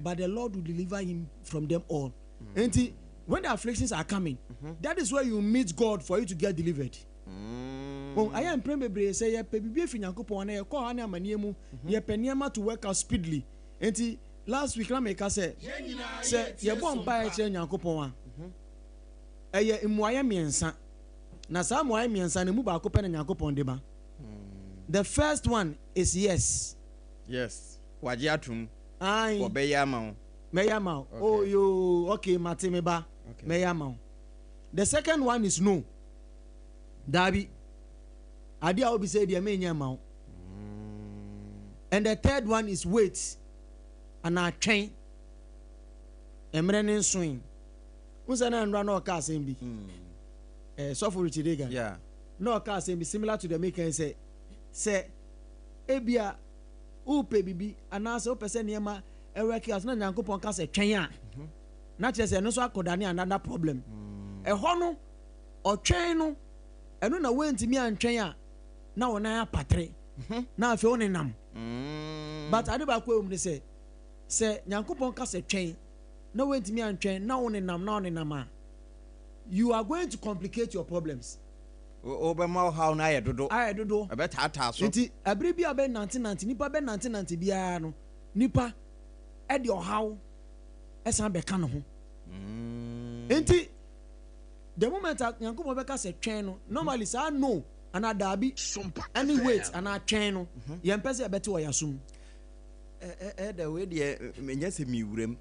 but the Lord will deliver him from them all. And when the afflictions are coming, that is where you meet God for you to get delivered. Oh, I am praying, say, "Yeah, baby, if you Yankopon, I call Hannah Maniemu, ye penema to work out speedily." And last week, I make us say, "You won't buy a chain Yankopon." Eye Mwaya miensa. Na sa Mwaya miensa ne mu ba ko pe na Yankopon de ba. The first one is yes. Yes. Waje atum. Ai. Obeya ma o. Meya ma. Oh yo, okay, mate me ba. Okay. Meya ma. The second one is no. Dabi. Adi a obi say dia me nya ma. And the third one is wait. Ana train. Emre ne swing. Unsa na nra no ka asem bi. So for Richidega. Yeah. No ka asem bi similar to the maker say ebia upe bibi anase o pese niema eweki as na Nyankopon ka se twen a na che se no so akoda ne another problem ho no o twen no eno na wentimi antwen a na wona ya patre na afi woni nam but ade ba ko em ne se Nyankopon ka se twen na wentimi antwen na woni nam a you are going to complicate your problems. Obama how na ayedodo abetata so nti abiri bia be 1990 nipa be 1990 bia no nipa e de ohaw esan be ka no ho nti the moment Nyankopon be ka se twen no normally say no ana dabi any wait ana twen no ye mpese e bete wo yasum the way de menya se miwurem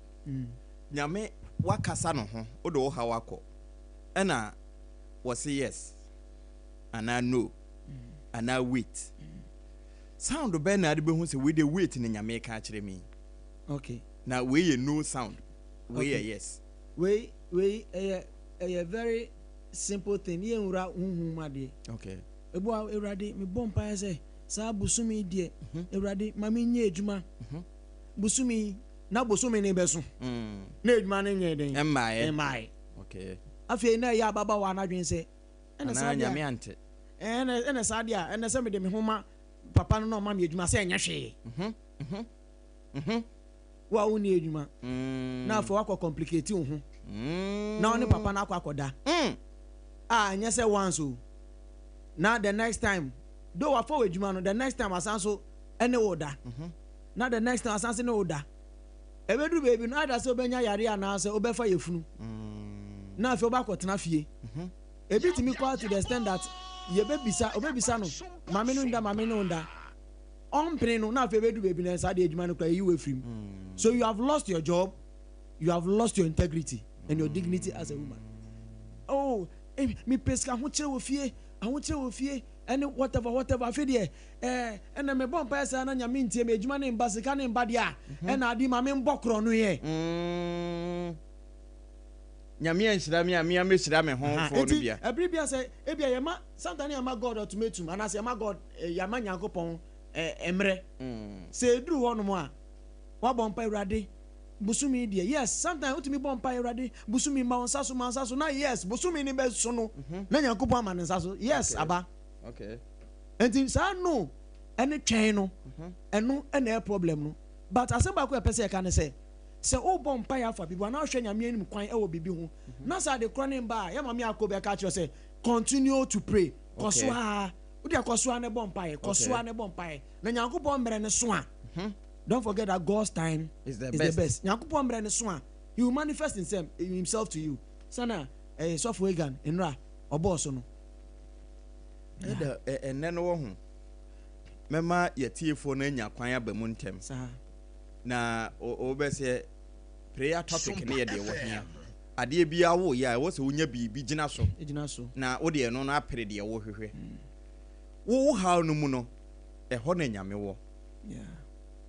nyame wakasa no ho o de wo ha wako na wo say yes and I know and I wait. Sound be na be hu say we dey wait in nyame ka kire me. Okay. Now we no sound. We yes. We a very simple thing. Ye nwura hunhun ma de. Okay. Ebu Ewurade me bom pa say sa busumi de Ewurade ma me nya ejuma. Busumi na busumi ne beso. Na ejuma ne nya den. Emai. Okay. Afei na ya baba wa na dwen say ena sa nyame ante. Ena sa dia ena se me de me homa papa no ma me ejuma say nya hwe. Wa woni ejuma. Na afọ akọ complicate wo ho. Na oni papa na akọ akoda. Nya say once o. Now the next time do wa for ejuma no the next time asanso ene woda. Na the next time asanso ne woda. Ebedu baby no ada se obenya yare ana se obefa yefunu. Na afọ ba akotena fie. Ebitimi call to the extent that ye obebisa no mame no nda ompene no na afọ ebedu baby na sa de ejuma no kra yiwe free. So you have lost your job, you have lost your integrity and your dignity as a woman. Oh, me peska ho kire wo fie and whatever fe de and me bon pa sa na nyame ntie me ejuma ne mba sika ne mba de a and adi mame mbokro no ye. Nyame anhyira me ame ameshyira me ho fo no bia. Ebri bia say ebia ye ma sometimes ye ma God ultimatum and as ye ma God ye ma Nyankopon emre. Say duru ho no mo a wa bon pa Ewurade busumi de. Yes, sometimes utimi bon pa Ewurade busumi ma onsaso na yes busumi ni be so no na Nyankopon ama nsaso. Yes, okay. Aba. Okay. Enti sa no ene twen no eno ene problem no. But asemba ko pese ka ne say se o bom pa ya fa bibu na hwe nyame anim kwan e wo bibi ho na sa de kronin ba ya mama akobe ka kire say continue to pray koso ha wo de koso ne bom pa e koso ne bom pa e na Nyankopon mre ne so a don't forget that God's time is the best. Nyankopon mre ne so a he will manifest himself to you sana so for egan enra oboso no enne no wo ho mema yetiefo na nya kwan abamu ntem na obese prayer topic ne ye de wo hia ade bia wo ya wo se wonya bibi gina so na wo de no na apere de wo hwehwe wo ha no mu no ho na nyame wo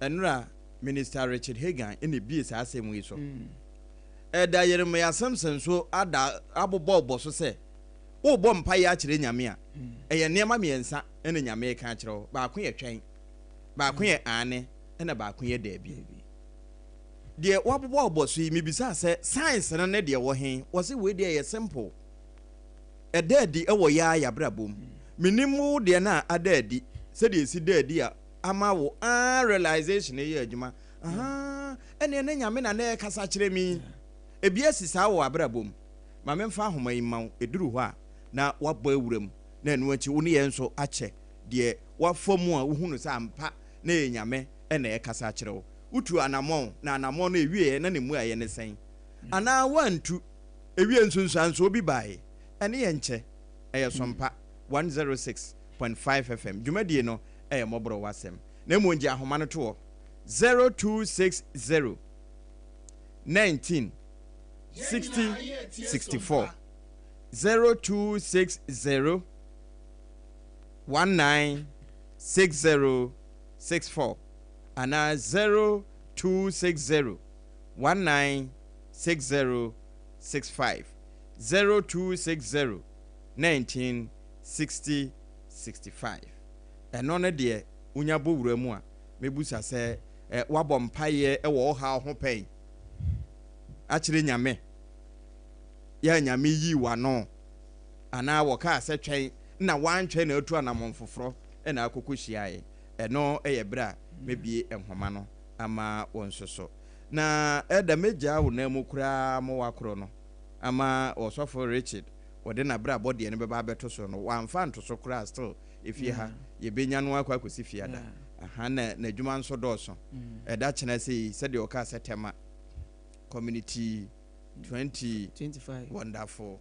enra Minister Richard Hagan ene bi sa asem wi so da Yeremia Samson so ada abobo so se wo bom pa ya kire nyame a eye nema miensa ene nyame ka kire wo ba ko ye twen ba ko ye ane ene ba ko ye da bi de wabobo so yi mebisa se science na ne de wo hen wo se we de ye simple edadi e wo ya yabrabom minimu de na adadi se de si dadi a ama wo realization ye adwuma ene ne nyame na na kasa kire mi ebi asisa wo abrabom ma memfa ahoma yi ma eduru ho a na wabɔ awuram na enu achi wo ne yɛn so akyɛ de wafomu a wo hunu sa ampa na nyame ene kasa kire wo utu anamon na anamon na ewie na ne mu aye ne sen ana wantu ewie nsunsuan so obi bae ene ye nche eye sompa 106.5 FM dwumadie no eye M瘡BORƆ АSEM na mu ngi ahoma no to 0260 19 60 64 0260 19 60 64 ana 0260 19 60 65 0260 19 60 65 eno ne de unya bowura mu a mebusa se wabɔ mpaye wo ha ho pen a kire nyame ya nyame yi wano ana wo ka se twɛn na wantwɛn na atu anamon foforo na akokɔ hyiae eno eye bra mebie enhoma no ama wonsoso na eda meja wo na mu kura mo wakoro no ama osofo Richard wode na bra body ne beba beto so no wamfa ntoso kura still efie ha ye benya no akwa kosi fiada aha na dwuma nso dɔɔso eda kyena sei sɛde o ka setema community 2025 wonderful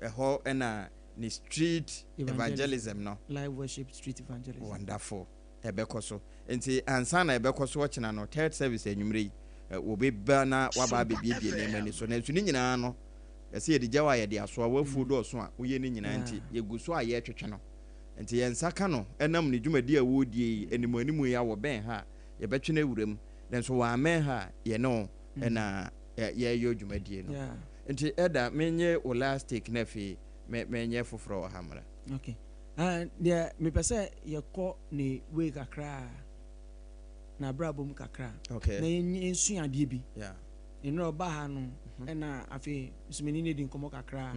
eho na ni street evangelism no live worship street evangelism wonderful ebekɔ so enti ansa na ebekɔ so wɔkyena no third service enwumre wo beba na waba bebiebie ne mani so na nsu ni nyina no yɛsɛ yɛde gyawa yɛde aso a wafu dɔɔso a woyɛ ne nyina enti yɛgu so a yɛtwetwe no enti yɛnsaka no ɛnam ne dwumadi a wodie animanimu ya wɔ bɛn ha yɛbɛtwe no awuram nanso wɔamɛn ha yɛ no ɛna yɛyɛ dwumadie no enti ɛda menye wo last take na afei menye foforɔ wɔ ha mmara okay deɛ mepɛ sɛ yɛkɔ ne wei kakra na brabom kakra okay na yɛnsua adeɛ bi nnura ɔba ha no ɛna afei nsumeni ne di nkɔmɔ kakra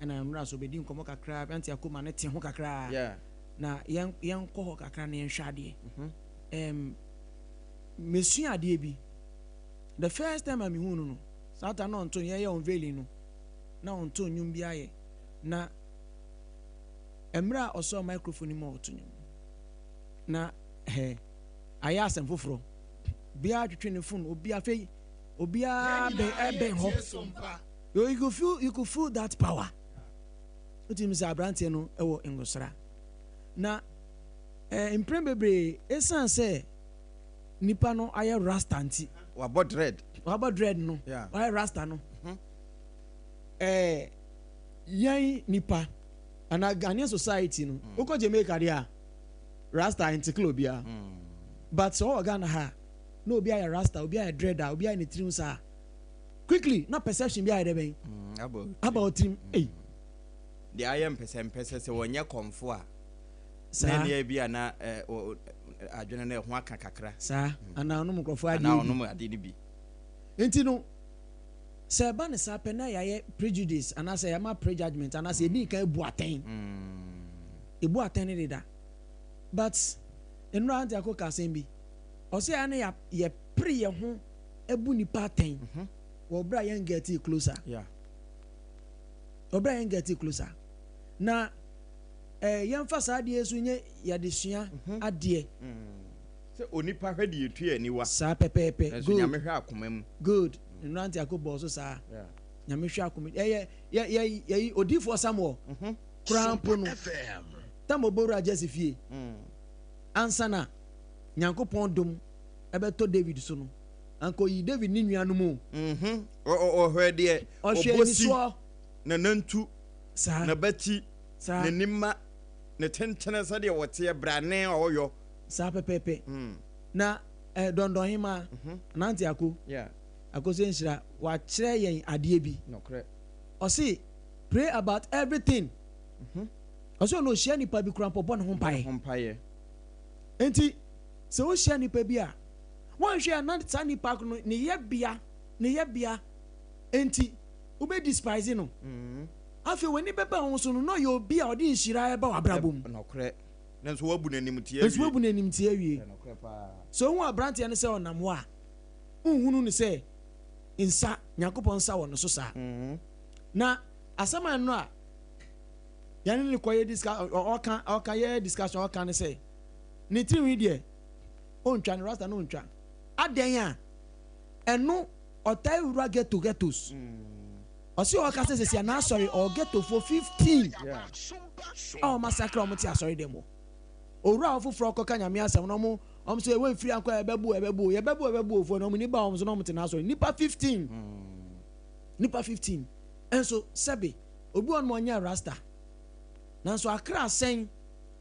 ɛna nnura so bɛdi nkɔmɔ kakra bɛnti akoma ne te ho kakra na yɛnkɔ hɔ kakra na yɛnhwɛ adeɛ mesua adeɛ bi the first time I mehu no sata na ɔnto yɛyɛ unveiling no na ɔnto nnwom bi ayɛ na emra ɔsɔ microphone mu ɔto nnwom na ayɛ asɛm foforɔ bia twetwe ne phone obi afei obia be ho you could feel that power utim sa abrante no ewo ngosra na impre bebre esan se nipa no aye rasta nti wabɔ dread no aye rasta no yan nipa ana Ghanaian society no uko Jamaica dia rasta encyclopedia but so Ghana ha no obi aye rasta obi aye dreader obi aye trim sa quickly na perception bi aye deben about trim the I am pese se wonye komfo a na ne bia na adwene na ho aka kakra sa ana ono mkrofo ade na ono ade ni bi enti no se ba ne sa pe na yaye prejudice ana se yama prejudgment ana se bi kan ebu aten ne da but enura anti akoka sembi ose ane ya pre ye ho ebu nipa aten wo bra yen get closer obra yen get closer na yen fa sa ade esu nye ya de sua ade se onipa hwede yetu aniwa sa pepepe good nyame hwe akoma mu good enura anti akobo so sa nyame hwe akoma ye odifo Samuel krampo no M瘡BORƆ ajesifie ansana nyankopon dom ebeto David so no anko yi David ni nua no mu hwede obosi na nantu na bati na nimma na tentene sa de wote brane oyo sa pepepe na dondon hima na anti ako akoso nshira wa kire yen ade bi nokre osi pray about everything oso no share nipa bi krampo bon ho mpae enti se o share nipa bi a wan hwe na sa nipa no ne ye bia enti ube despise no afi weni beba ho so no ye obi a odi nhira eba wabrabom nokre nanso wabu nanim tie awie nokre pa so won abrante ne se onam wa unhunu ni say insa Nyankopon nsa wo no so sa na asama no a yani ni koye discuss oka ye discussion oka ne say ni tiri de ontwa ne rasta no ontwa aden a eno otai wura ghettos osi oka say na sorry or ghetto for 15 oh massacre o mti sorry dem owura ofofro okoka nyame asem no mo so e we free anko ebebu ofo no mo ni ba o so no mti na sorry nipa 15 nipa 15 enso sebe obi on mo nya rasta nanso akra sen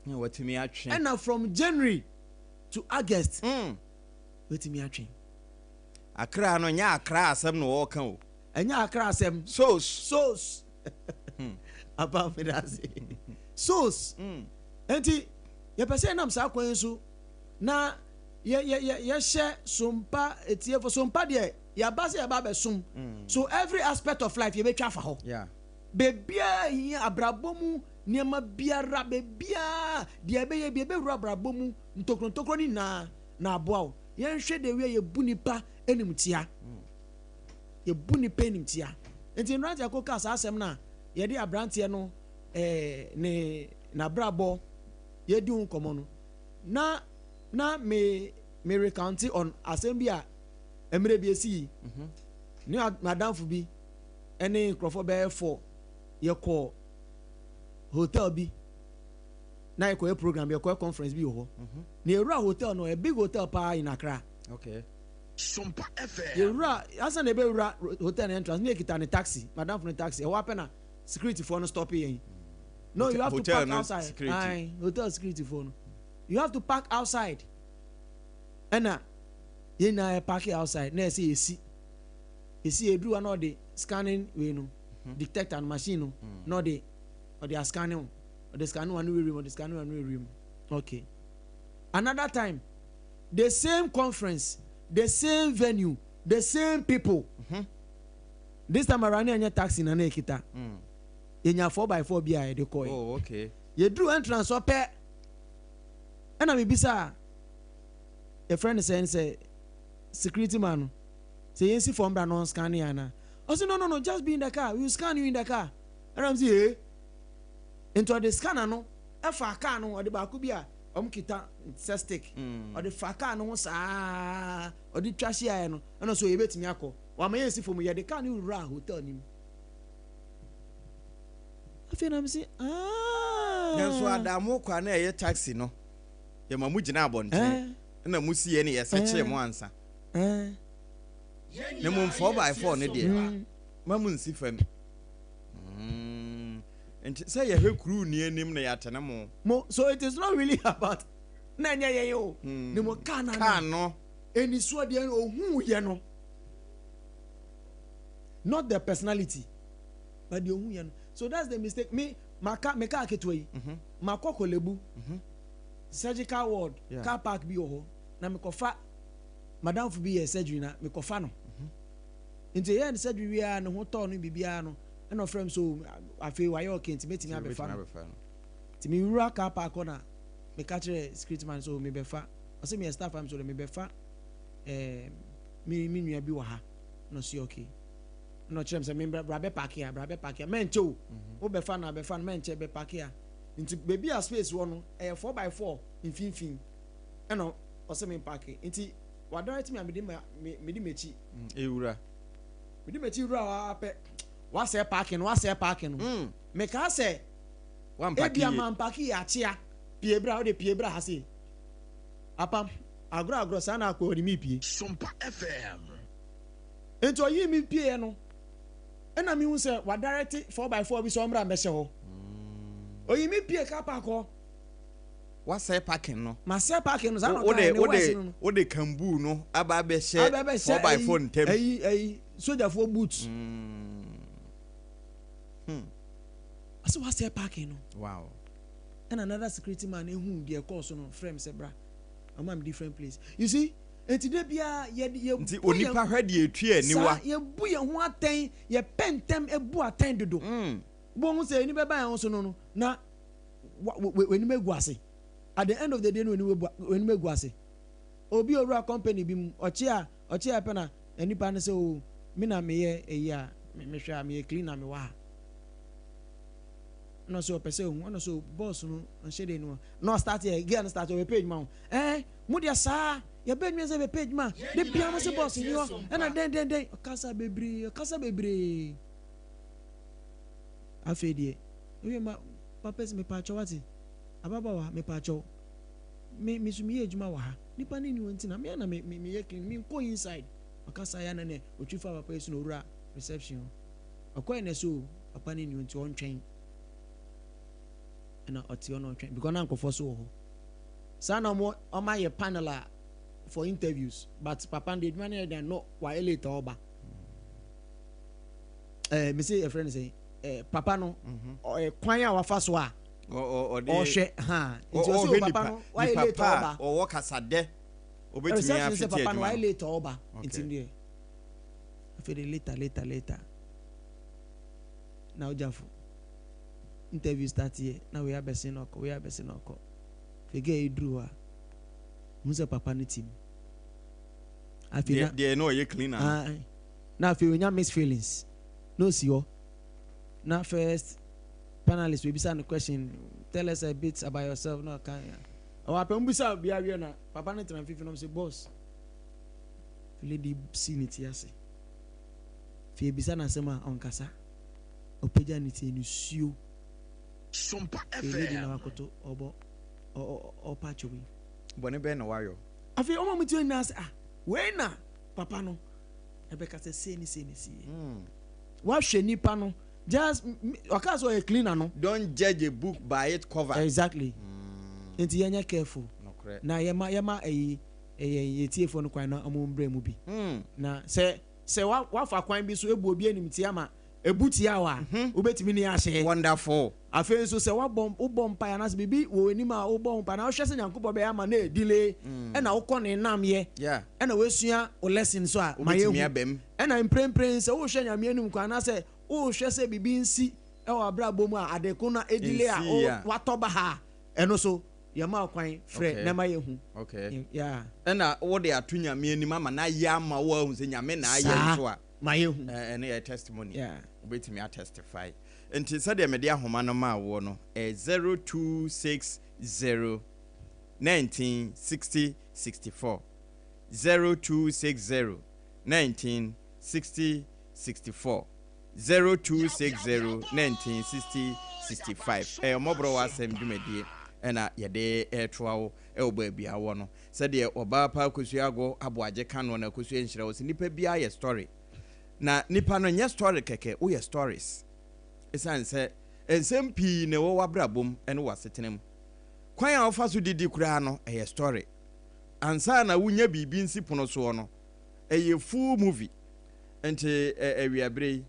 watimi atwe and from January to August watimi atwe akra no nya akra asem no wo kan o enya akra asem sauce APAM DADAA sauce enti ye pese nam sa kwan so na ye share sompa etie for sompa de ya base ya ba besum so every aspect of life ye betwa fa ho bebia hi abrabomu niema biara bebia de be ye be wura abrabomu ntokro ni na aboa ye hwe de we ye bunipa enimtia ye bunipa enimtia enti no anja ko kasa asem na ye de abrante no ne na brabo ye di unkomo no na me recount on assembly a emre bi esi ni madam fu bi ene crofo be for ye call hotel bi na ye call program ye call conference bi ho na Ewura hotel no a big hotel pa in Accra SOMPA FM Ewura asa na be Ewura hotel entrance ni ekita ni taxi madam fu ni taxi e wa pe na security for no stop here no you have to park outside hotel security for no you have to park outside and you na park outside na say esi edru na the scanning we no detector machine no no the or the scanning or the scanning one room or the scanning one room okay another time the same conference the same venue the same people this time around anya taxi na ekita yenya 4x4 bia de call oh okay ye drew entrance up and I bisa a friend say security man say you see from bra non scan yana I say no just be in the car we scan you in the car and I'm say into the scanner no e fa car no the ba ku bia kita stick or the fa car no sa or the trash here no and so ye betimi akọ wa ma ye si from ye the car no ra hotel ni I feel I'm say so adamu kwa na ye taxi no ye mamu gina abonten na musi ye ne ye seche mo ansa ne mum 4x4 ne de mamu nsi fam and say ye hekuru ni anim na ya tene mo so it is not really about na nya ye yo ne mo ka no eni so de ohun ye no not the personality but the ohun ye no so that's the mistake me ka ketoi makoko lebu surgical ward car park bi ho na me kofa madam fu bi surgery na me kofa no into here surgery we are no ho to no bibia no e no frame so afi wa yo kenti metimi abefa no ti me wura car park na me catch security man so me befa o say me staff am so me befa mi nua bi wa ha no see okay no chem say me brabe park here men cho wo befa na befa men che be park here into baby a space one 4x4 infinfin eno o say me park into wa direct me me mechi Ewura me di mechi wura ape wa say parking me ka say one park e man park ya chia piebra o de piebra ha say APAM agro sana ko ni mi pie SOMPA FM into yi mi pie no ena mi hu say wa direct 4x4 bi so mra mbese ho oyi mi pie ka park ho wa say parking no ma say parking no za no o de kambu no aba be she 4x4 ntem ayi soldier for boots aso wa say parking no wow and another security man ehun de course no frame say bra am different place you see and today bia ye nti onipa hwede etua aniwa ye bu ye ho aten ye pentem ebu aten dodo bo hu say ni be ban ho so no na weni megu ase at the end of the day no weni megu ase obi owura company bi mu ochi a ochi apena enipa ne se o me na me ye eya me hwa me clean na me wa no so pese o no so boss no nhede no start here again start we page ma mu dia sa ya be nwe se be page ma de bia no se boss ni o na den kasa bebre afedie we ma papa se me pa chawati ababa wa me pa chaw me sumi ejuma wa ha nipa ni wonti na me na me ye clean me go inside akasa ya na ne otwifa papa esu no ura reception akoy na so papa ni wonti on twen na oti on twen because na nkofo so ho sana mo o ma ye panel for interviews but papa dey man dey no wa elite oba me say a friend say papa no kwan ya wa fa so a o hwe ha nti o say papa no wa elite oba o wo kasade obetimi afiti papa no wa elite oba nti dey afede later now jafo interview start here now we are besting oko fege idru a musa papa ni team afina they know you cleaner now if you miss feelings no see you now first panelists we be asking the question tell us a bit about yourself no can our pembisa bia we na papa ni 350 no say boss lady sinity ase fi bisa na sema onkasa opeja ni ti ensuo SOMPA lady na wakoto obo o pachowi bone be na wayo afi o mamuti na ase we na papa no ebeka se seni wa hwe nipa no just waka so e cleaner no don't judge a book by its cover exactly enti yenya careful na yema tiefo no kwan na amombre mu bi na se wa fa kwan bi so ebu obi anim ti ama ebuti awa obetimi ni ahye wonderful afen so se wa bom pa ya na se bibi wo anim a wo bom pa na wo hwese nyankopɔ be ama na edile e na wo kɔ ne nam ye e na wesua o lesson so a ma ye e na imprempren se wo hwe nyame anim kwa na se wo hwe se bibi nsi e wa bra bom a adeko na edile a wa toba ha eno so yama kwan frɛ na ma ye hu okay na wo de atu nyame anim ama na ya ma wo hu se nyame na aye so a ma ye hu ene ya testimony obetimi a testify nti said de media homa no ma wo no 0260 1960 64 0260 1960 64 0260 1960 65 M瘡BORƆ ASEM dwumadie ena yede etwawo oba bia wo no said de oba pa kosuago aboaje kanu na kosua nhira wo se nipa bia ye story na nipa no nye story keke wo ye stories esan se ensem pii ne wo wabrabom ene wasetenam kwan a ofa so didi kura no eye story ansa na wunya bibi nsi pono so no eye full movie ente awiabre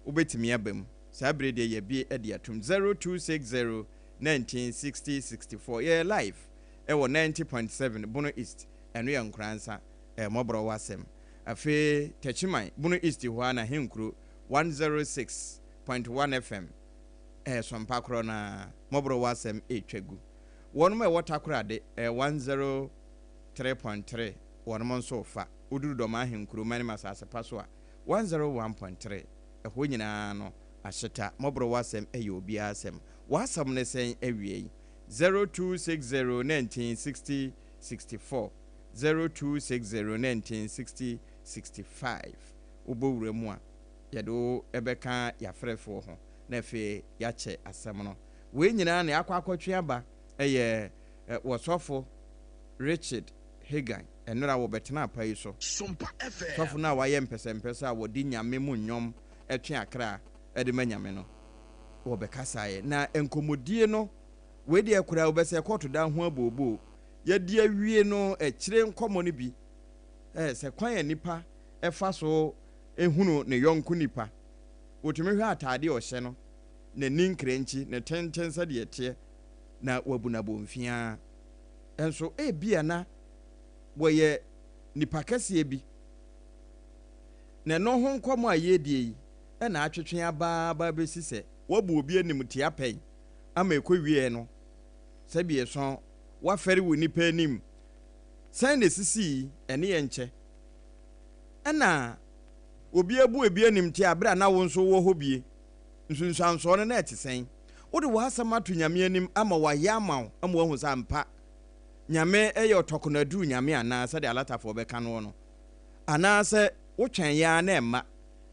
obetimi abam sabre de ye bi ede atum 0260 1960 64 yeah live ewo 90.7 Bono East eno ya nkransa M瘡BORƆ ASEM afe Techiman Bono East ho na henkuro 106.1 FM SOMPA kro na M瘡BORØ ASEM etwagu wonmo watakura de 103.3 wonmo nso fa uduru do ma henkuro mani masase paso a 101.3 ho nyina no ahyeta M瘡BORØ ASEM obi asem wasam ne sen awie 0260 1960 64 0260 1960 65 ubowure mu a yedo ebeka yafrefo ho na fe yache asem no we nyina na akwakotwe aba wosofo Richard Hagan enura wo betena apai so SOMPA FM sofo na waye mpesempesa wodi nyame mu nyom etwe akra ede manyame no wo bekasaye na enkomodie no we de akura wo bese koto da ho abobo ye de awie no ekire nkomo no bi se kwan ya nipa efa so ehunu ne yonku nipa wotumi hwe atade o hye no na ninkrenchi na tentensa de ete na wabuna bomfia enso bia na woye nipa kase bi na no ho nkomo ayedie yi na atwetwe aba besi se wabu obi anim tia pen ama ekowie no sabie so wafere wo nipa anim san ne sisi ene ye nche ɛna obi ebu ebi anim ti abra na wo nso wo hobie nsunsuanso no na etisen wo de wo asɛm ato nyame anim ama wa yama ama wo hu sampa nyame eye otokonadu nyame ana sɛ de alatafo bɛka no no ana sɛ wo twɛn ya na ɛma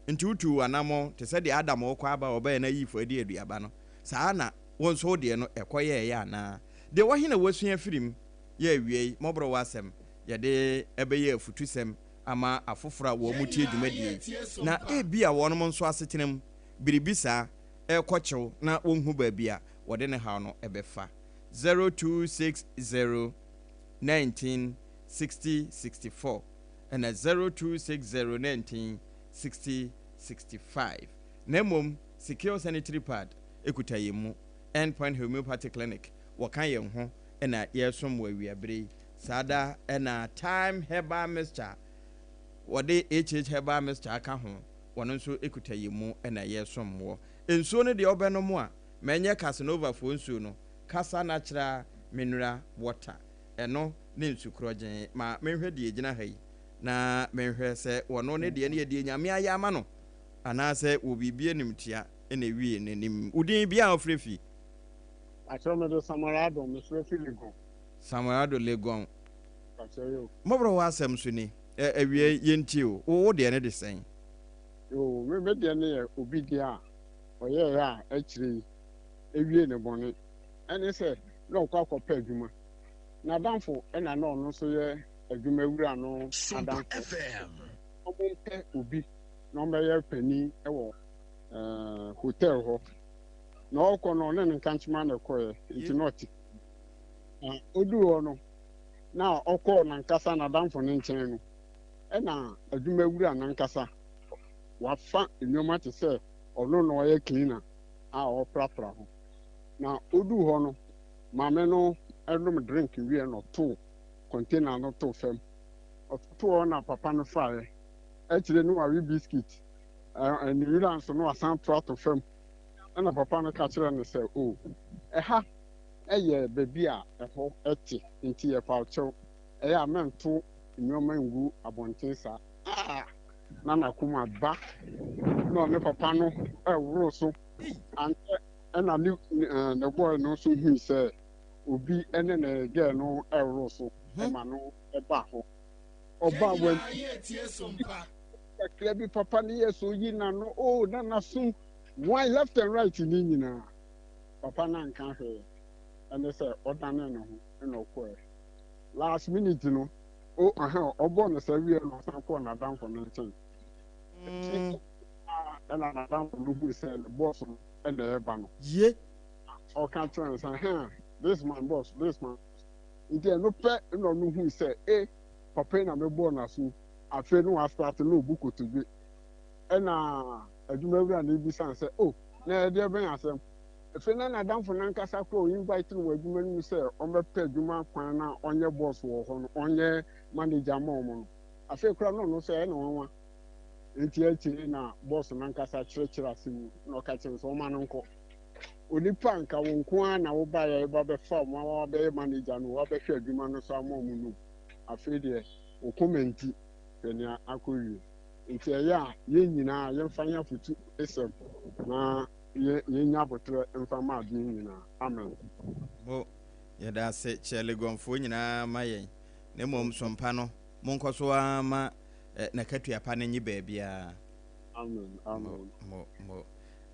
nti utu anamo te sɛ de adam wo kwa aba ɔbɛyɛ na yifo adi aduaba no saa na wo nso de no ɛkɔyɛ ya ana de wo hina wasua firim ye awie M瘡BORƆ ASEM ye de ɛbɛyɛ afutusɛm ama afofora wo mutie dwumadie na ebia wonom nso asetenam biribisa ekɔkyew na wonhu baabia wɔde ne haw no ɛbɛfa 0260 19 60 64 and 0260 19 60 65 Nemom secure sanitary pad ekuta yemu endpoint homeopathic clinic wɔka yɛn ho ɛna yɛsom wɔ awiabre sada ɛna time herbal mixture wɔde HH herbal mixture aka ho wɔno nso ekuta yemu ɛna yɛsom wɔ nsuo no de ɔbɛno mu a menye Casanova fo nsuo no Casa Natural Mineral Water ɛno ne nsukrogen ma menhwɛ de gyina ha yi na menhwɛ sɛ wɔno ne de ne de nyame ayama no anaasɛ obibie nimtia ɛna wie n'anim udin bia ofrefi Achomedo Samarado Mr. Legon. Samarado Legon. Achoyo. M瘡BORƆ ASEM so ni awie yenti o wo de ne de sɛn. Yo me de ne obi dia oye ya akiri ewie ne bone. Ene se na okwa akɔpa adwuma. Na danfo na na ɔno so ye adwuma wura no adanfo. Ɔmompe obi na ɔmɛyɛ pani ɛwɔ hotel hɔ. Na ọkọ no ne nkanchima na koye nti not odu ho no na ọkọ na nkasa na danfo ne nkyɛn no ɛna adwuma wura na nkasa wafa enyoma te sɛ ɔno na ɔyɛ cleaner a ɔprapra ho na odu ho no maame no ɛnom drink wie no to container no to fam ɔto na papa no fae ɛkyerɛ no wa biscuit ɛni wura nso no asan to fam ɛna papa no ka kyerɛ no sɛ o ɛha ɛyɛ baabi a ɛhɔ ɛte nti yɛ pawkyɛw ɛyɛ a mɛnto nneɛma ngu abɔnten saa na nakoma ba na ɔne papa no ɛworo so ɛna ne boy no nso hui sɛ obi ɛne ne girl no ɛworo so ɛma no ɛba hɔ ɔba wɛn ɛkra bi papa no yɛ so yi na no o na naso why left and right ni nyina papa na nka hwe ene se odane ne ho na okọ last minute no o obo no sawie no san ko na dan for no nchen na dan for no hu se boss no na eba no ye o kan tell say this man boss this man ide no pe no no hu se papa na me bo na so afi no wa start no obuko to gbe na adwuma wura na ebi san sɛ na ɛde bɛn asɛm efe na danfo na nkasa kɔ invite no adwuma no sɛ ɔmbɛpɛ adwuma kwan na ɔnyɛ boss wɔ hɔ no ɔnyɛ manager ma ɔmo no afi kura no no sɛ ɛna wɔnwa enti akyi na boss na nkasa kyerɛkyerɛ ase mu na ɔka kyerɛ sɛ ɔma no nkɔ onipa nka wɔn nko na wo ba yɛ ba bɛfa ɔmo a wɔbɛyɛ manager no wɔbɛhwɛ adwuma no so ama ɔmo no afi deɛ o komenti sɛnea akɔwie nti ɛyɛ a yɛn nyinaa yɛmfa nya futu esɛm na yɛnya abotrɛ mfa ma ade nyinaa amen bo yɛda se kyɛle gonfo nyinaa ma yɛn na mmom sompa no monkɔ so ama na katuapa no nyi baabia amen mo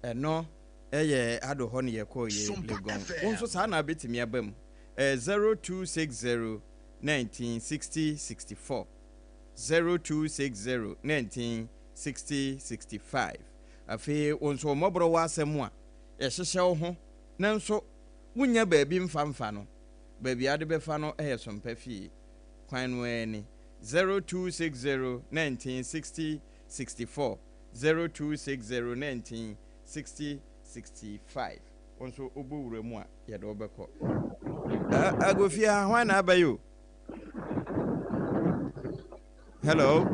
ɛno ɛyɛ ado hɔ ne yɛkɔ yɛ legon wonso saa na abɛtumi aba mu 0260 1960 64 0260 19 60 65 afi onso M瘡BORƆ ASEM a yɛhyehyɛ wo ho nanso wonya baabi mfamfa no baabi ade bɛfa no ɛyɛ sompa fie kwan no ani 0260 19 60 64 0260 19 60 65 onso obo wura mu a yɛde wobɛkɔ agofia hwan na abayo hello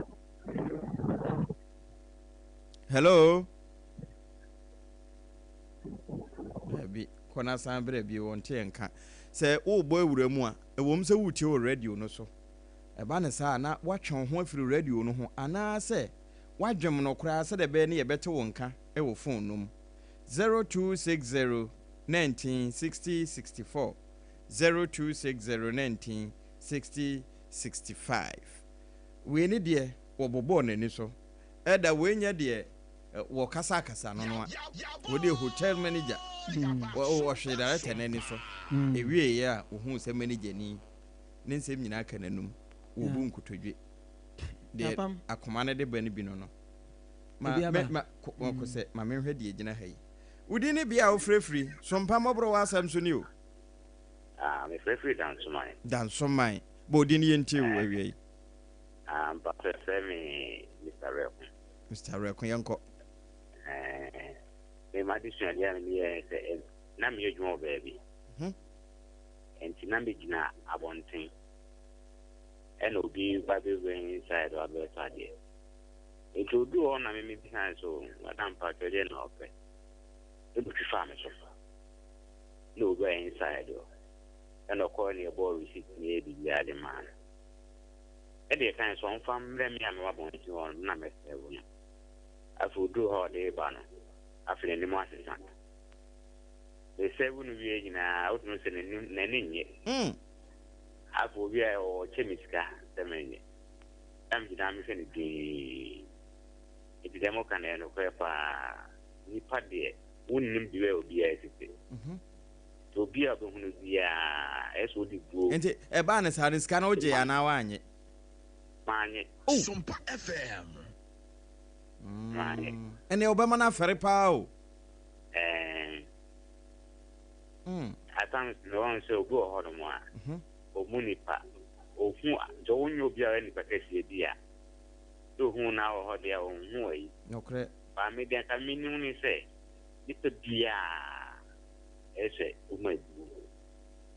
bi kona san bre bi won te enka se wo bo awura mu a ewom se wutie o radio no so eba ne saa na watwe ho afiri radio no ho ana se wadwem no kora se de be ne yebete wo nka e wo phone no 0260 1960 64 0260 1960 65 we ni de wo bobo nani so eda we nya de wo kasa no no wo de hotel manager wo hwe director nani so ewie ya wo hu se manager ni ne nsem nyina ka nanum wo bu nkotodwe de akoma ne de bani bi no no ma ko se ma menhwe de gina hai wudi ne bia wo frefri sompa M瘡BORƆ ASEM so ni o me frefri dan somai bodi ne yenti wo awie but say me Mr. Rekon yanko me ma disua dia me say na me adwuma baabi enti na me gina abonten and obi baby when inside or better there it will do on na me behind so madam patele na ope e be farm so no go inside and of course your boy receipt me be ya the man e dey kind so on fam let me am abonten on na me say wo afu do how dey ba no afi ni mo assistant they say we no we nyina out no say na ninye afu we o chemiska temenye am jina mi fe ni di e demo kan e no ko pa ni pade wonnim biwe obi a sisi to bi a be hunu bia eso di go enti e ba ne sa riska na oje ya na wanye manye SOMPA FM manye ene obama na fere pa o atan no one so go ho no mo a o munipa o hu jo wonyo bia ni pakesi bia to hu na ho de o hu yi nokre ba me de ka minu ni se ite bia ese o ma bu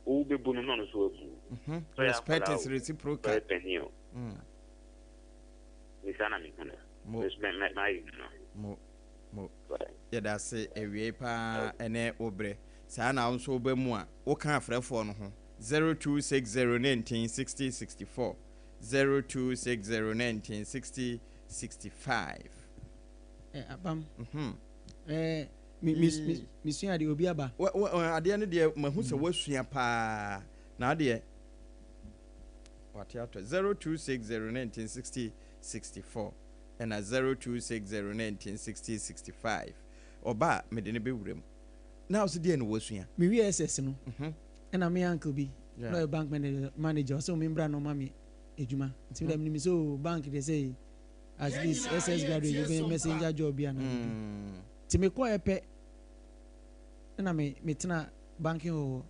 o be bu no no so bu respect is reciprocal ni sana mi kana respect my mo ya da se ewie pa ene obre saa na nso ba mu a wo kan afrefo no ho 0260196064 0260196065 abam misua de obi aba ade ne de mahu se wasua pa na ade what ya to 0260196064 and 0260196065 oba me de ne bewurem now so dey no wasua me wi SS no and am uncle bi no bank manager so me mbra no mami ejuma nti dem ni so bank they say at least SS graduate you be messenger job ya na ti me ko epe na me tena banking ho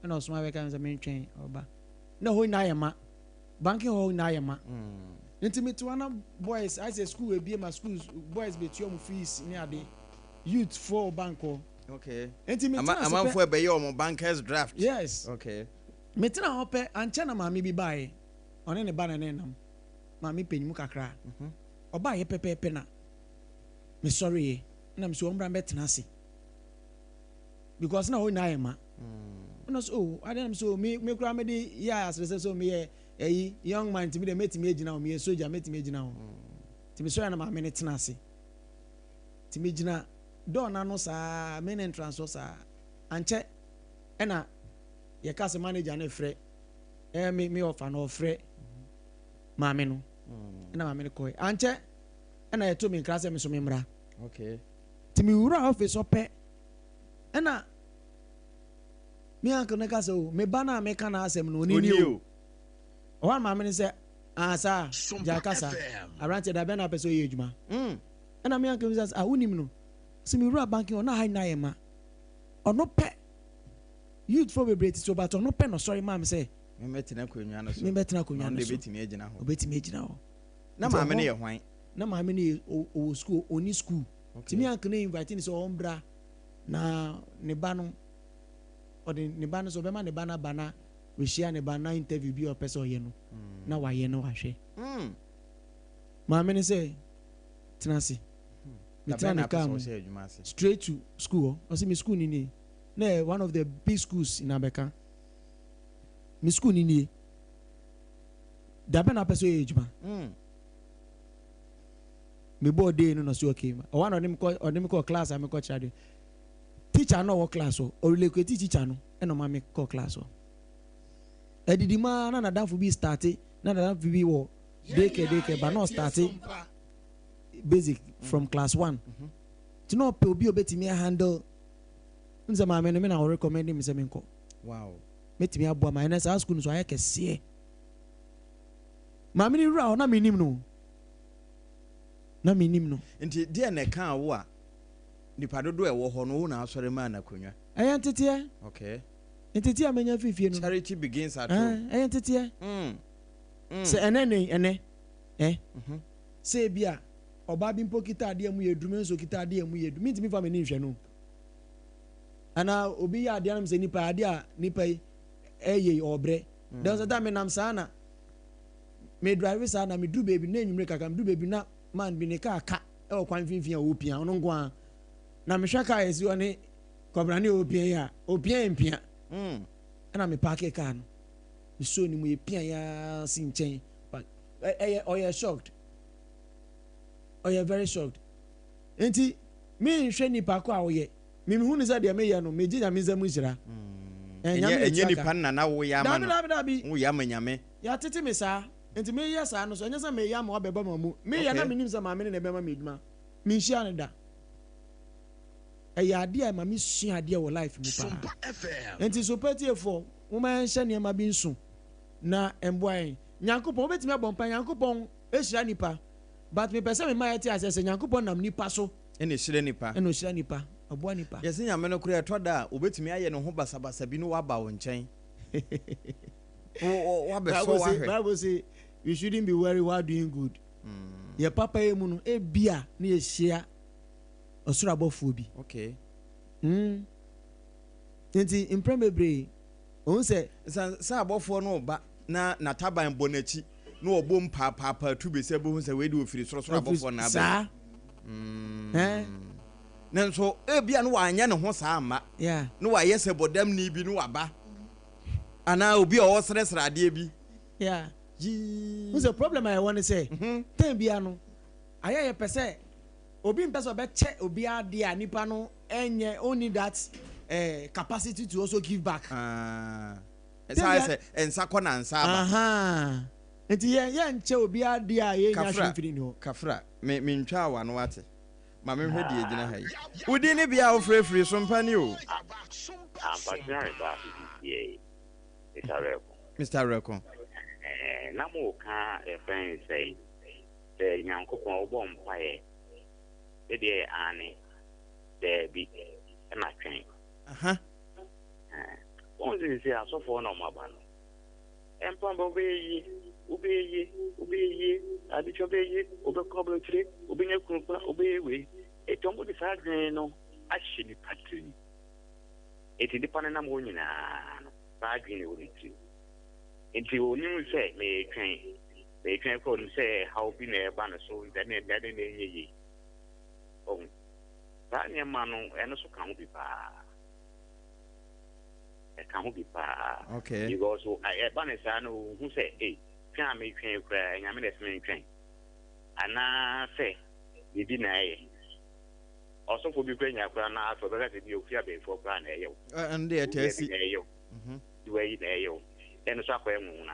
na osuma we kan say me ntwen oba na ho na yema banking ho na yema nti me to na boys I say school we be my schools boys be tuo mu fees ni ade youth for bank ho okay nti me tena am for be your bankers draft yes okay me tena ho pe anche na mami bi bae one ne ba na ne nam mami penyimu kakra oba ye pepepe na me sorry na me so ombra betena ase because na ho na yema no so I dem so me kura me di ya asese so me eh young man ti me dey metime agina o me soldier metime agina o ti me so ya na mami ne tena ase ti me gina do na no sa main entrance so sa anche ena ye ka se manager na frɛ me offer no frɛ mami no na mami ne koy anche ena ye to me nkra se me so me mra okay ti me wura office opɛ ena me anko ne ka so me bana me kana asɛm no ni ni o o mami ne se asa ja kasa arante da be na pɛ so ye adwuma ena me anko say wonim no se me wura banking ona ha na ye ma ono pɛ youth for bebree ti so but ono pɛ no sorry mam say me metina konwa no so me betina konwa no so so betimi agina ho obetimi agina ho na maame ne ye hwan na maame ne o school oni school ti me anko ne invite ni so ombra na ne ba no o de ne ba no so be ma ne ba na bana we share ne ba na interview bi o person ye no na wa ye no wa hwe maame ne say tenasi me try na come straight to school o say me school ni na one of the big schools in Abeka me school ni dabe na person ejuma me bo day no so okay ma one of them call class am call child teacher no work class o relate teacher no e no ma me call class o edidi ma na dan for be started na dan for be wo deke but not started basic from class 1 to know pe obi obetimi handle nze ma me no me na recommend me say me nko wow metimi abo ma na sa school so ayekese ma me ni ra na me nim no nti dia na kan wo a nipa dodo e wo ho no na asore ma na konwa ayantete okay entete amenya fifie no charity begins at home ayantete se ene se bia oba bi mpokita ade mu yedrum enso kita ade mu yedrum mitimi fa me ni hwe no ana obi ya ade am se nipa ade a nipa eye obre then so that me nam sana me drive sana me du baby na enwumre kaka me du baby na man bi ne ka e o kwan finfin a opia ono nko na me hwa ka esi one kobra ne opia empia ana me park car no me so ni mu epia ya sinchen but oye shocked oye very shocked enti me nhwe nipa ko a oye me hu ni za de me ye no me ginya me zamu hira enye nipa na wo ya ma no wo ya manyame ya tete me sa enti me ye sa no so enye sa me ya ma obeba mamu me ya na me nim sa ma me ne be ma me duma me nhia ne da ya ade a ma me sua ade wo life mu pa enti so peti efo wo ma nhia ne ma bi nso na emboan nyankopon obetimi abompa nyankopon ehira nipa but me pese me ma yeti asese nyankopon nam nipa so ene hire nipa aboa nipa yesi nyame no kura etoda obetimi aye no ho basabasa bi no waba wo nchen wo be so wa Bible say you shouldn't be worried while doing good your papa emu no e bia na ye hia osura bofo bi okay enti impremebre on se sa abofo no ba na taban bonachi no obom papa tu be se bo hu se we di ofiri soro abofo na ba nanso ebia no wanya ne ho saa ama no wa yese bodam ni bi no waba ana obi o sresra ade bi who's the problem I want to say ten bia no aye pese obi mpese obe che obi ade a nipa no enye only that capacity to also give back say ensa kona nsa ba enti ye nche obi ade a ye nya hwimfiri ni ho kafra me ntwa wa no wate ma me hwedi egina ha yi udi ne bia wo frefre so mpani o Mr. Reko na mo ka friend say nyankopon obo mpae e de ane de bi na twen on say asofo na maba no empam obeyi adicho beyi obekoblo tire obenye kunpa obewe etombo di sadwen no ahye patri eti dipa na mo nyina no sadwen o ritri enti onim se me twen ko ni se how bi na eba no so then e dade na enyeyi o ba nya ma no eno so kan bi pa okay because eba na sa no hu se twa me twen kra nya me na se me twen ana se bibi na also for be kwenya kra na so be se bi ofia be for kra na eyo and there tesi eyo the way na eyo eno so akwa emu na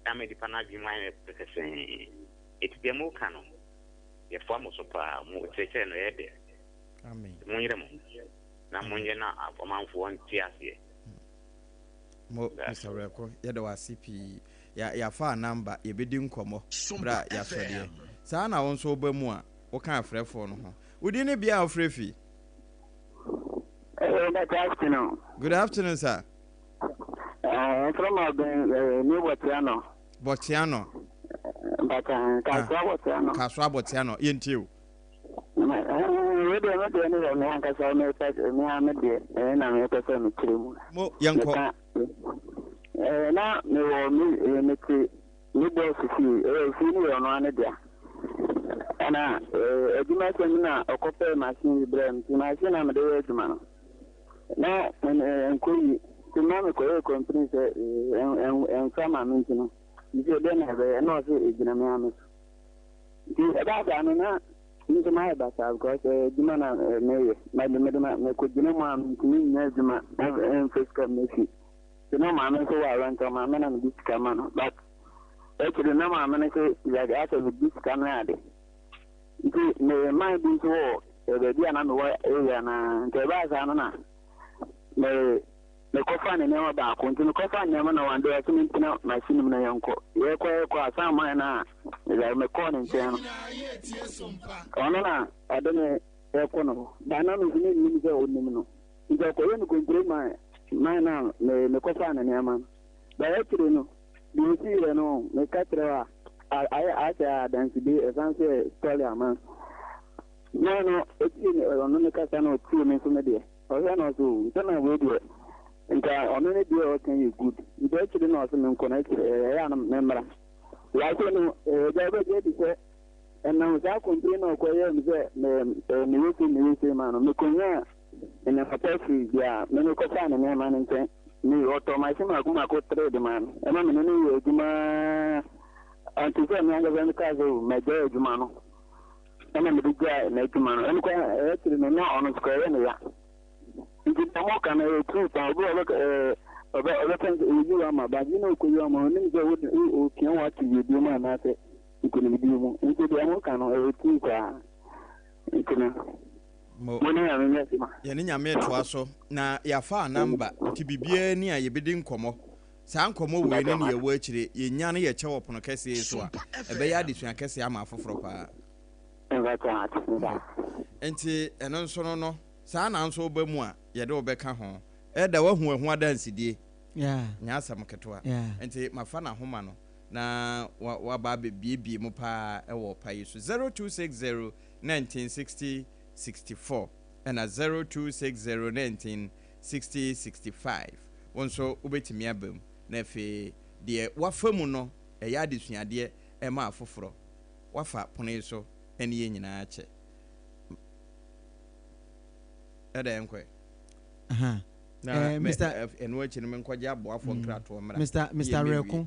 ame di pana bi mai pekese etibia mo kanu ye fo mo so pa mo tete no ye de amen mo nyire mo na mo nye na amanfo nti ase mo Mr. Reko ye de wa CP ya fa number ye bedi nkomo bra ya sode sa na won so oba mu a wo kan afrefo no ho udi ne bia afrefi good afternoon sir from New Botiano but Kaswa Botiano yentio mo yanko na me wo me ni boss fi ni ono ane dia ana eduma semina okope machine ibrahim ti machine na me de eduma no na nkoyi ti ma me ko company se en sama minti no You say then and also is in a man. About Anna, into my bata, because Jumana may, my middleman, could be no man to me, Nejuma, and fiscal messy. The no man, so I went on my man and this common, but actually, no man, like after the this canady. It may might be so, the Diana area and the Razana. The coffin and never back, until the coffin never know and they are coming to my cinema uncle. You're quite some mine now. I'm a corner channel. Oh, no, I don't know. Dynamic means the old Nimino. If I could bring my now, the coffin and Yaman. But actually, no. Do you see, you know, the Catra? I dance to be a fancy story, man. No, it's in the Casano 2 minutes from the day. Or no, then I will do it. And on any day, can you good? You actually know some connect a member. Like when you say, and now that complain of Korean, the new man, Mukunya, and a factory, yeah, many coffin and a man and say, me automation, I could trade man. And I'm in a new and to say, I'm going to call my dear Jumano. And I'm a big guy, make man. I'm actually not on a square anyway. If you don't walk on a truth, I'll go look about you are my bag. You know, Kuyama, who can watch you do my matter. You couldn't be into the American or a truth. You couldn't. Yɛne me toa so na yafa number ti bibia ni a yebedi nkomo saa nkomo we ne ne yewo akire yenya ne ye kyewo pono kese so a ebe ya adesua kese ama afoforo pa enti eno nso no saa na nso ba mu a yede obeka ho eda wahu ahu adansidie nya asam keto a enti mafa na homa no na wa ba bibie mu pa ewo pa yesu 0260 1960 64 and a 0260196065 wonso ubetimi abam na fe de wafamu no eya adesuade e ma afoforo wafa pone so ene ye nyina ache eda enkwe na Mr. enwo chi no menkwaje aboafo nkrato mra Mr. Rekun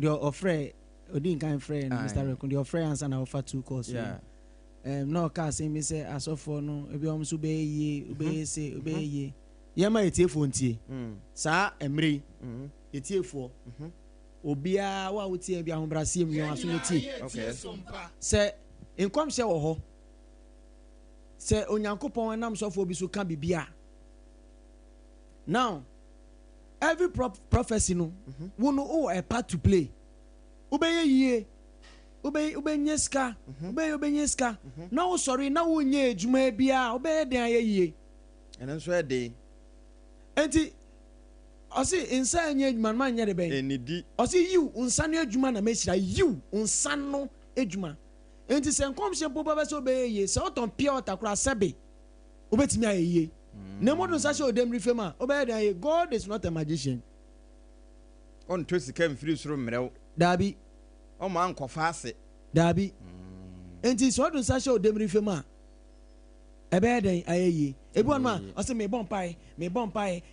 the ofre odin kan friend Mr. Rekun the ofre answer na offer 2 calls no ka say me say asofo no ebi om so be ye yema etiefo ntie saa emre etiefo obia wa wotie bia ho brase mi aso netie say enkom se wo ho say onyankopon nam sofo obi so ka bibia now every prophecy no wo no a part to play obeye ubenyeska ubenyeska na wo sorry na wo nye ejuma bia obeye den ayeye enen so ede enti osi insa nye ejuma man nye de ben enidi osi you unsa no ejuma na mehira you unsa no ejuma enti se nkom se popa be so obeye se oton pia otakura sebe obetimi ayeye na modun sa se odem rifema obeye den ayeye. God is not a magician on to sika mfiri soro mrew dabi o ma nkofa ase dabi enti so do sa show dem rifema ebe den ayeye ebi won ma o se me bon pai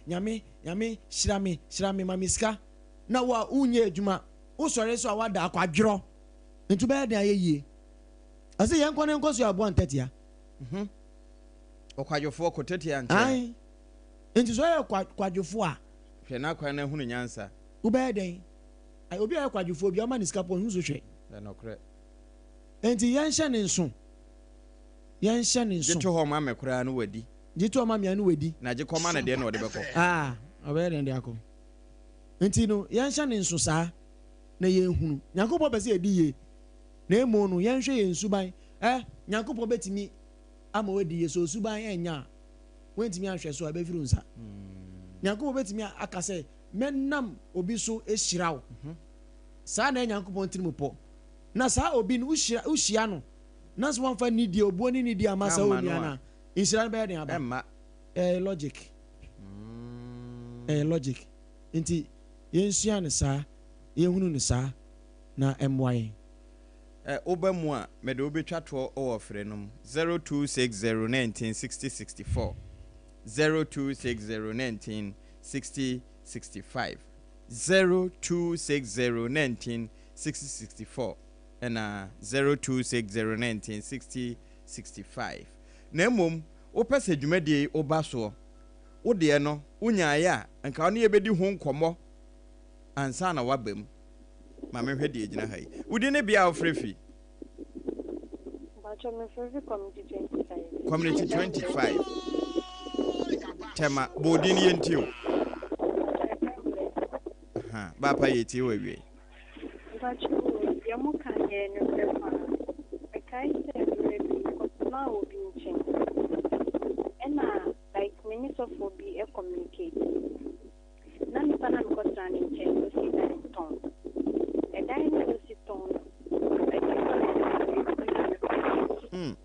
nyame shirame mamiska na wa unye adwuma wo sore so awada akwadworo entu be den ayeye ase yen kwane nkoso abo antetia okwadwofo kotetia nche ai enti so ye kwadwofo a hwe na kwan na hunu nyansa wo be den obi a kwadwofo obi ama ni skapo hu so hwe no kre enti yenhye ne nso gito ho ma mekura no wadi gito ma mia no wadi na je koma na de no de beko obe de akọ enti no yenhye ne nso saa na yenhunu nyankopɔ bese ediye na emo no yenhwe yensuban nyankopɔ betimi ama wadi ye so suban enya wentimi ahwe so abefiru nsa nyankopɔ betimi akase menam obi so ehiraw saa na nyankopɔ ntiri mpo na saa obi no uhia no na so wonfa nidi obuo ni nidi amasa onia na insira be den aba emma logic logic nti yensua ne saa yenhunu ne saa na emwaye obamu a me de obetwa to o ofre nom 0260196064 0260196065 0260196065 6064 and 0260196065 na mom wo pese dwumadi oba so wo de no unyaye a nka no yebedi ho nkomo ansa na wabam ma me hwede egyina ha yi wudi ne bia ofrefi bacho me frefi community 25 tema bodin yentio bapa yeti wewe bacho yamu kanye no prefa kai se rebi na obi nchen ena like many so for be a communicate na mi pana ko tani nchen so si da ton e dai no si ton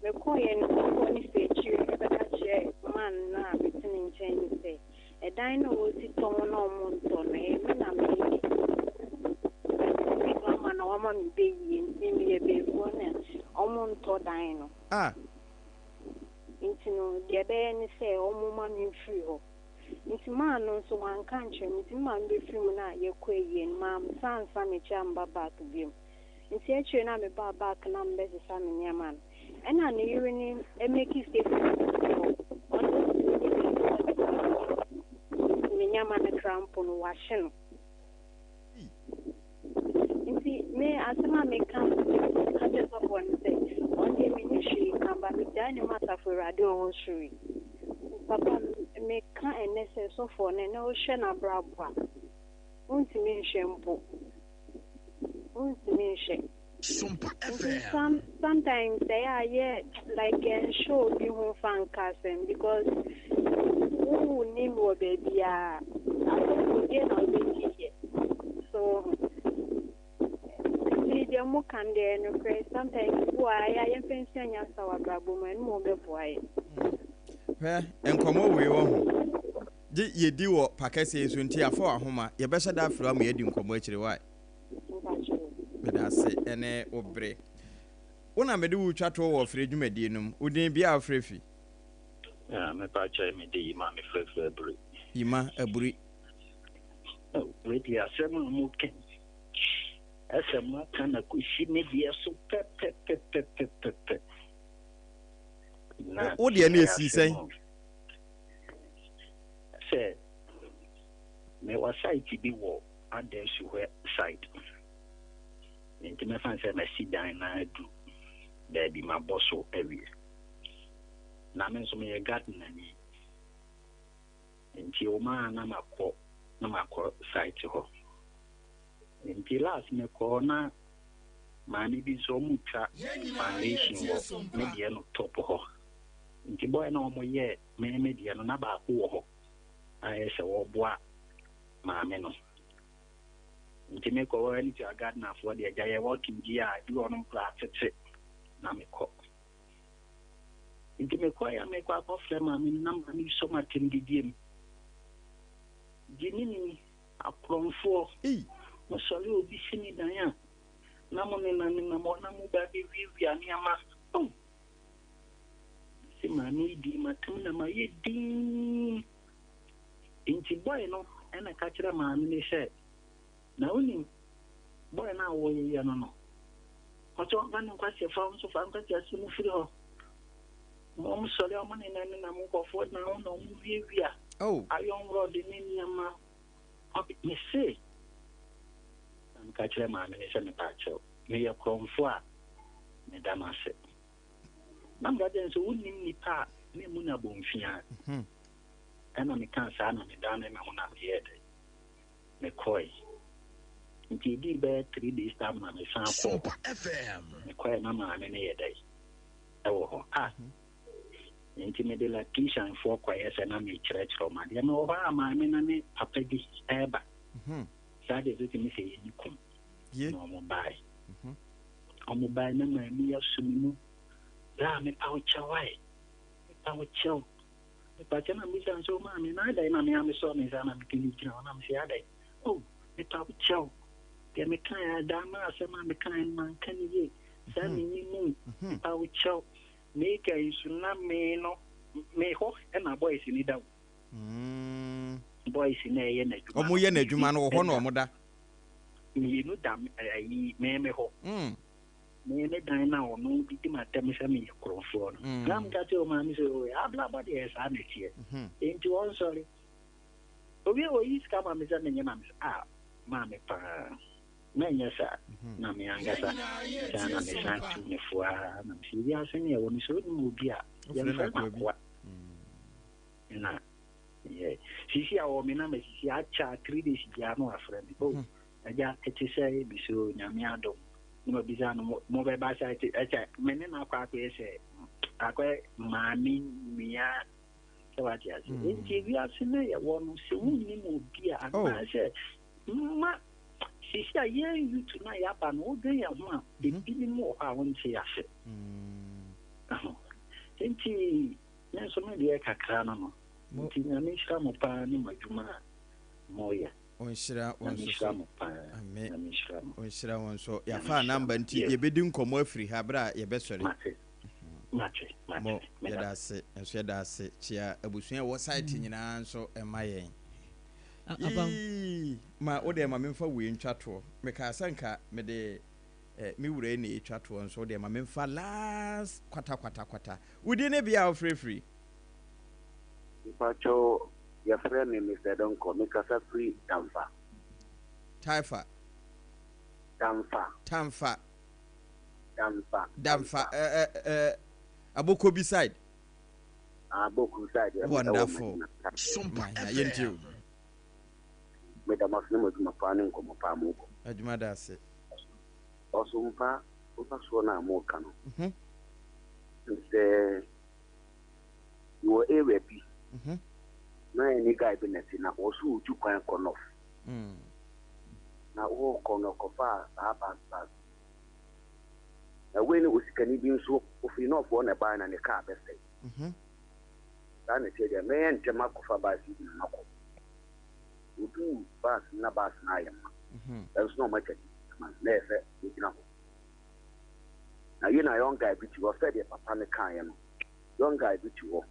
me ko yen ko ni se chi e ba che man na bitini nchen se e dai no si ton no mon ton e mi na mi na wama mi be yi mi e be ko na omo nto dai no nti no de be ni se omo ma mi free ho nti ma no so wan kan che nti ma be free mu na ye ko yi ma sansa me chamba back biem nti e che na me ba back na mbe se sa me nyama ena ne yiri ni e make statement me nyama na crampo no wa hye no me asema me kan kaje so for say on the ministry kan ba me dani mata for radio on shuri papa me kan enese so for na o hwe na brabwa unti me nhempo SOMPA FM. Sometimes they are like a show you who fan casting because who name your baby I don't get no baby so the more can there no crazy sometimes why I am pensing ya sawa brabo man mo be boy enkomo we wo ho je yedi wo pakase so nti afọ ahoma ye be shada afro am yedi nkomo akire why medase ene obre wona mede wu twato wo fre dwumadi num udin bia afrefi me pa cha me de ima me frefe abri ima abri we dia sema mo ken asema kana kushi media so pe na o de na esi sen se me wa site bi wo adesu we site nti me fan se me si dan na du baby ma bosso area na me so me garden ani nti o ma na makọ site ho nti last me ko na mani bi so mucha foundation wo media no top ho nti boy na omo ye me media no na ba ko ho aye se wo boa ma me no nti me ko wani to garden for the jaye working dia do on practice na me ko nti me ko ya me ko afre ma me na ma ni so ma tindi diem jinini akronfo mo sori obi sini dan ya na mo me na mo na mo ba bi wi ani ama si ma ni di ma tum na ma ye di nti boy no ena ka kira ma me she na uni boy na wo ye no ojo ngani kwase fa so fa nka tia simu firi ho mo sori o mo ni na mo ko fo na o no mo wi ayon road ni ama me say am ka kire ma me se me pa cho me ye kromfo a me da ma se na mba den so wonni ni pa me mu na bonfia ana me kan sa na me da na me ho na me ye de me koi nti di be 3 days time na me san ko SOMPA FM me koi na ma me ne ye dai e wo ho nti me de la kishan for kwaye se na me kire ma de me wo ba ma me na me papa di eba sa de zo ti me se yi kum no mo bai omo bai na ma mi ya sumu la me pa o chawai me pa o chaw me pa chana mi san so ma me na dai na me am so me sana me kini kina na me se adai me pa o chaw de me kan ya da ma se ma me kan man kan ye sa mi ni mu me pa o chaw me ka isu na me no me ho e na boys ni da boys na ye na omo ye na adwuma no ho no omo da mmienu da ayi mɛmɛ hɔ mɛmɛ dan na ɔno bi di ma tɛm sɛ meyɛ korɔfoɔ no na mka kyerɛ ɔmaame sɛ ablabɔ deɛ saa na ɛteɛ enti wɔn sɔre obi a wɔyi sika ma me sɛ menyɛ ma me sɛ maame paa mɛnyɛ saa na me ankasa saa na mesan tu me foa na mesɛ wiase ne ɛwɔ no sɛ wonim obi a yɛmfrɛ no akoa na sisi a wɔ me na masisi akyɛ 3 days biara no wafrɛ me agya ɛte sɛ bi so nyame adom na mabisa no mobɛba sɛ ɛkyɛ mene no akɔ akɔyɛ sɛ akɔyɛ maame nnua sɛ wate ase enti wiase no yɛwɔ no sɛ wonnim obi a anaasɛ ma sisi a yɛn yutu no a yɛaba no wodwen yɛ ho a ebinom wɔ hɔ a wonte ase enti ne nso me deɛ kakra no no nti nyame nhyira mo paa ne madwuma a moyɛ onhyira wɔn so amen onhyira wɔn so yafa namba nti yɛbɛdi nkɔmmɔ afiri ha bra yɛbɛsɔre mo yɛda ase nso yɛda ase kyia abusua wɔ site nyinaa nso ɛma yɛn ma wode ma memfa wei ntwa toɔ meka asanka mede me wura ne etwa toɔ nso wode ma memfa last kwata wodi ne bia ofrefri Pacho, your friend name is Donko, make us a free Tamfa. Aboko beside. Aboko side. Wonderful. You. Madam Muslim was my planning come upon Moko. Ajumada say. Osumpa, Upasona Mokano. Say, you were a repeat. Na any guy benefit na also to kwan konof na wo konokofa abasa na when we can be so of enough one buy na the car best na tell me ntema kofa ba si na mako udu bas na yam there's no much man never you know na you na young guy bit you said the papa ne kan yam young guy bit you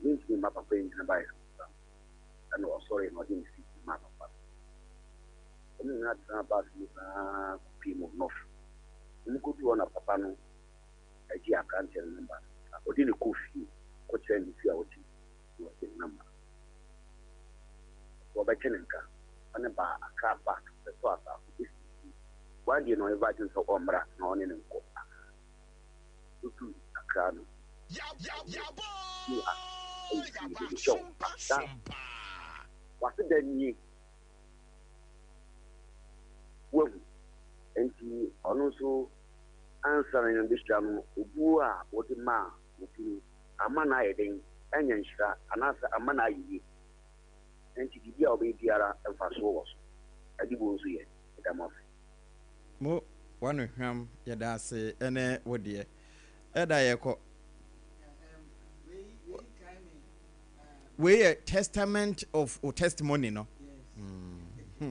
means me my papa in the Bible. I know, sorry, I didn't see my papa. I mean, not about people enough. You could do on a papa, no, I can't remember. I didn't go see what send you feel what you number. For by Chenenka, and about a car back, the thought of one you know, inviting so Omra, no one in Copa. To do a car. What's the then? Well, and he also answering this time, Ubua, what the man would be a man I think, and Yansha, and answer a man I did. And she did your baby and fast was. I did was here, I'm off. Mo, one of him, Yadase, and what dear. Edayako. We a testament of or testimony, no? Yes.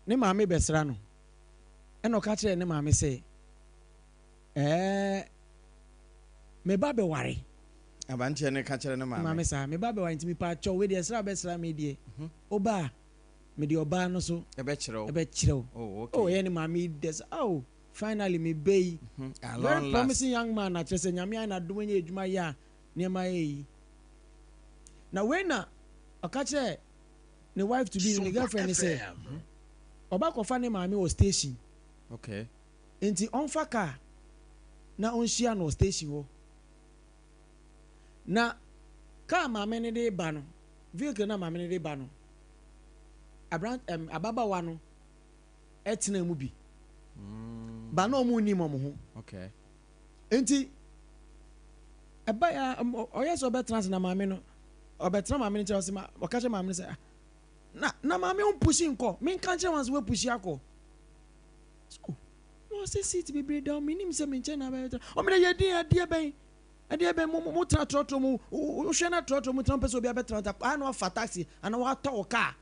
Ne maame besra no eno ka kire ne maame se me ba be ware abanche ne ka kire ne maame sa me ba be ware ntimi pa cho we de esra besra me die oba me de oba no so e be kire oh okay oh ye ne maame des oh finally me be very promising young man na kire se nyame na do nya edwuma ya ne ma yi na we na aka kire ne wife to be ne girlfriend say oba ko fa ne maame o station okay enti on fa car na on shia no station wo na car maame ne de ba no vehicle na maame ne de ba no ababawa no etena mu bi ba na omu ni mo ho okay enti eba ya oyeso betrans na maame no obetra maame ne che osema okache maame ne say na maame on pushing ko me kan che once we push akọ so no say sit be break down me nim say me che na be o me ye din ade ben ade be mo tra trotro mu o hwe na trotro mu tra pese obi abetra ta ana fa taxi ana wa to car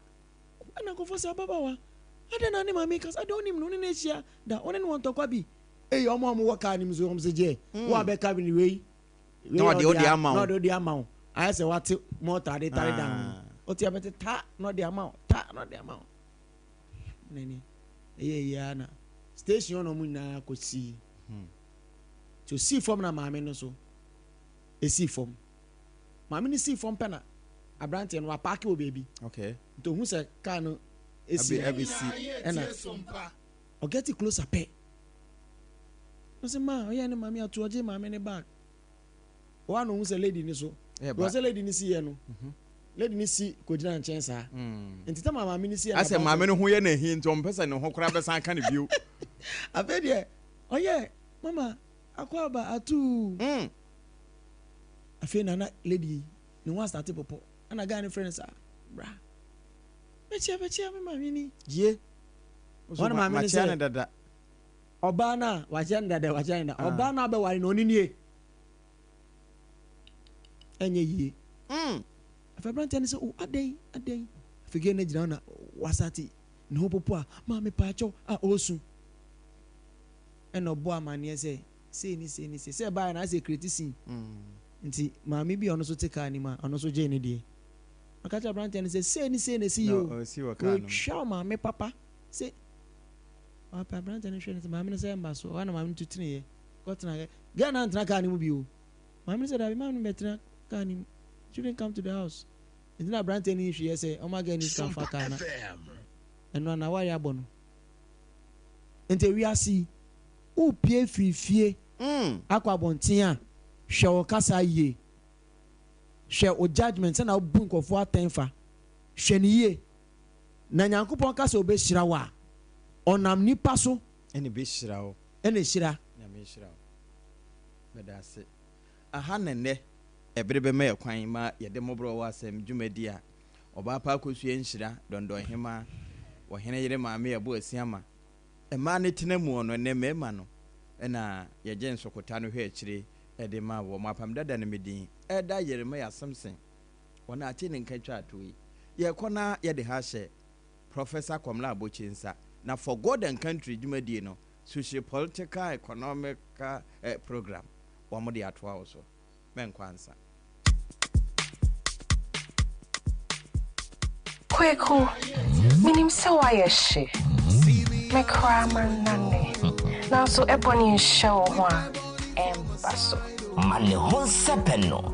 ana go for say baba wa ade na ni mami kas ade onim no ne hia da one ne won to kwa bi eyi omo wo car ni mzo mse je wo abeka bi ni wei no de odi ama no de odi ama I say what more tare down o ti abete ta no de ama ta no de ama nani ya na station no mu na ko si to see form na maame no so e see form maame ni see form pena abrante no park o baby okay to hu se car no e see ena o get it closer pe no say ma o ya ni maame atu oje maame ni back one hu se lady ni so was a lady ni see no lady ni see ko jina nchen sa ntita maame ni see na ase maame no hu ye na hi nto mpesa ne ho kora be san ka ne bio abedie oh yeah mama akwaba atu afi na lady ni wan start popo ana ga ni friends bra beche me mami ni je one mami ni say dada oba na wachana oba na be wari no ni enye yie afi brante ni say o adai afige na jira na wasati ni ho popo a mami pa cho a osu eno bo amane say say ba na say criticism nti maami bi ono so te ka ni ma ono so je ni de akacha brante ni say ni see yo o sha maami papa say papa brante ni hwe ni maami ni say mba so wana maami tutini ye gotna ga na ntna ka ni mu bi o maami ni say da bi maami betra ka ni shouldn't come to the house ntina brante ni hwe say o ma ga ni ska fa ka na eno na wa ya bono nti wi asi o pie fifie akwa bonten a hwe o kasa ye hwe o judgment na bu nkofo atenfa hwe ni ye na nyankopon kasa obehira wa onam nipa so ene behira o ene hira na me hira o bedase aha nene ebrebe me kwan ma yede M궈BORÅ asem dwumadi a oba pa akosue nhira dondon hema wo hene yire maame yebo asiama ema ne tena mu ono ne mema no ena yeje nsokota no hwe akire ede ma wo M궈APAM DADAA ne medin eda Yeremia Samson wona ati ne nkatwa atoyi ye kona ye de ha hye Professor Kwamla Abochinsa na for God and country dwumadi no social political economic program wo mo de atoa wo so menkwansa Kweku, minim se wayeshe. Me cry man nane. Now so ebony show one embasso. Mane honsepeno.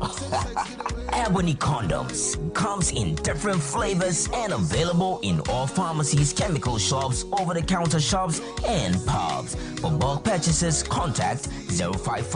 Ebony condoms comes in different flavors and available in all pharmacies, chemical shops, over-the-counter shops, and pubs. For bulk purchases, contact 055